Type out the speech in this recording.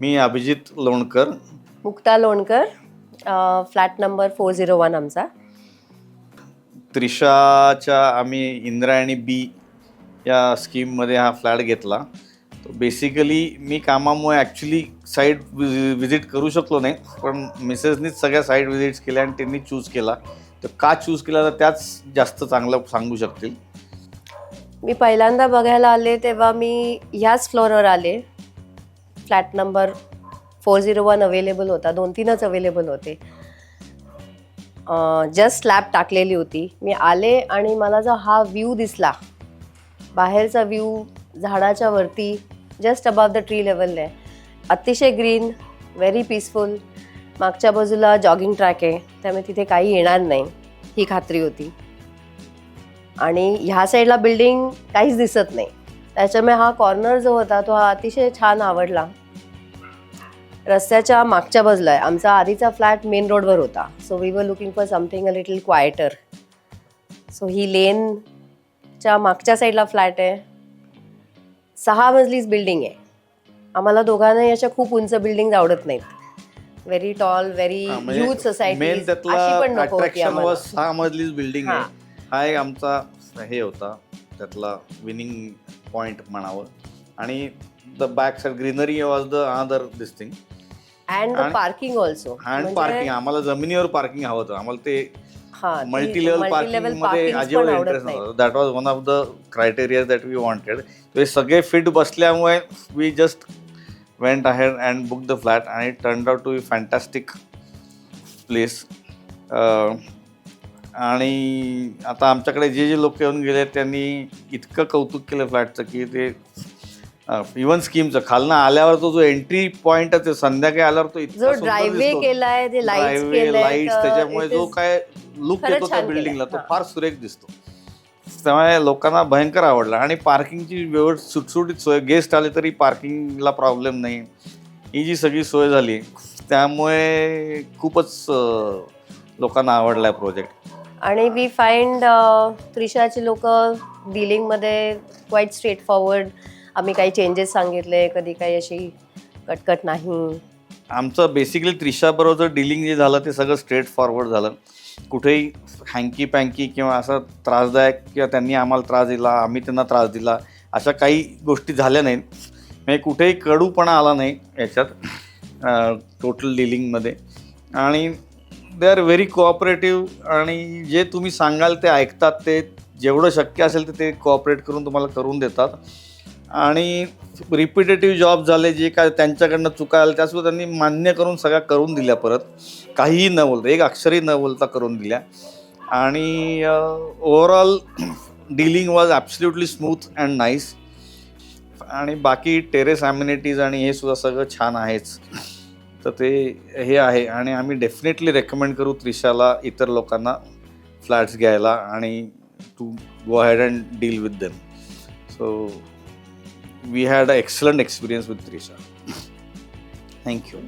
मी Abhijit Lonkar. Mukta Lonkar. Flat number 401 आमचा. त्रिशाच्या आम्ही इंद्रायणी बी या स्कीममध्ये हा फ्लॅट घेतला. तो बेसिकली मी कामामुळे ॲक्च्युली साईट विजिट करू शकलो नाही, पण मिसेसनीच सगळ्या साईट विजिट्स केल्या आणि त्यांनी चूज केला. तर का चूज केला तर त्याच जास्त चांगलं सांगू शकतील. मी पहिल्यांदा बघायला आले तेव्हा मी ह्याच फ्लोअरवर आले. फ्लॅट नंबर 401 अवेलेबल होता, 2-3च अवेलेबल होते. जस्ट स्लॅब टाकलेली होती. मी आले आणि मला जो हा व्ह्यू दिसला, बाहेरचा व्ह्यू झाडाच्या वरती just above the tree level आहे, अतिशय ग्रीन, व्हेरी पीसफुल. मागच्या बाजूला जॉगिंग ट्रॅक आहे, त्यामुळे तिथे काही येणार नाही ही खात्री होती. आणि ह्या साईडला बिल्डिंग काहीच दिसत नाही, त्याच्यामुळे हा कॉर्नर जो होता तो हा अतिशय छान आवडला. रस्त्याच्या मागच्या बाजूला आहे. आमचा आधीचा फ्लॅट मेन रोडवर होता, so we were looking for something a little quieter. So ही लेनच्या मागच्या साईडला फ्लॅट आहे. 6 मजलीच बिल्डिंग आहे. आम्हाला दोघांनाही अशा खूप उंच बिल्डिंग आवडत नाहीत. Very tall, very huge society main अशी त्यातला पण नको होती अट्रॅक्शन आम्हाला. 6 मजलीच बिल्डिंग आहे. हां. हा एक आमचा हे होता, त्यातला विनिंग पॉईंट म्हणावं. आणि the back side greenery was the another this thing. And the parking also. And parking, आम्हाला जमिनीवर पार्किंग हवं होतं. आम्हाला ते मल्टी लेवल पार्किंग मध्ये अजिबात इंटरेस्ट नव्हता. That was one of the criteria that we wanted. ते सगळे फिट बसल्यामुळे we just went ahead and book the flat आणि it turned out to be fantastic place. आणि आता आमच्याकडे जे जे लोक येऊन गेले त्यांनी इतकं कौतुक केलं फ्लॅटचं की ते इव्हन स्कीमचं खालनं आल्यावर तो जो एंट्री पॉईंट आहे, संध्याकाळी आल्यावर तो इतका जो ड्रायवे केलाय, ते लाईट्स केलंय, लाईट्स, त्याच्यामुळे जो काय लुक येतो त्या बिल्डिंगला तो फार सुरेख दिसतो. त्यामुळे लोकांना भयंकर आवडला. आणि पार्किंगची व्यवस्थित सुटसुटीत सोय, गेस्ट आले तरी पार्किंगला प्रॉब्लेम नाही, ही जी सगळी सोय झाली त्यामुळे खूपच लोकांना आवडला प्रोजेक्ट. आणि वी फाइंड त्रिशाची लोक डीलिंगमध्ये क्वाईट स्ट्रेट फॉरवर्ड. आम्ही काही चेंजेस सांगितले, कधी काही अशी कटकट नाही. आमचं बेसिकली त्रिशाबरोबर डीलिंग जे झालं ते सगळं स्ट्रेट फॉरवर्ड झालं. कुठेही हँकी पँकी किंवा असं त्रासदायक किंवा त्यांनी आम्हाला त्रास दिला, आम्ही त्यांना त्रास दिला, अशा काही गोष्टी झाल्या नाहीत. म्हणजे कुठेही कडूपणा आला नाही याच्यात टोटल डीलिंगमध्ये. आणि दे आर व्हेरी कोऑपरेटिव्ह आणि जे तुम्ही सांगाल ते ऐकतात. ते जेवढं शक्य असेल ते कोऑपरेट करून तुम्हाला करून देतात. आणि रिपिटेटिव्ह जॉब झाले, जे काय त्यांच्याकडनं चुका आल्या त्यासुद्धा त्यांनी मान्य करून सगळ्या करून दिल्या, परत काहीही न बोलता, एक अक्षरही न बोलता करून दिल्या. आणि overall dealing was absolutely smooth and nice. आणि बाकी टेरेस ॲम्युनिटीज आणि हे सुद्धा सगळं छान आहेच. तर ते हे आहे. आणि आम्ही डेफिनेटली रेकमेंड करू त्रिशाला इतर लोकांना फ्लॅट्स घ्यायला आणि to go ahead and deal with them. So we had an excellent experience with Trisha. Thank you.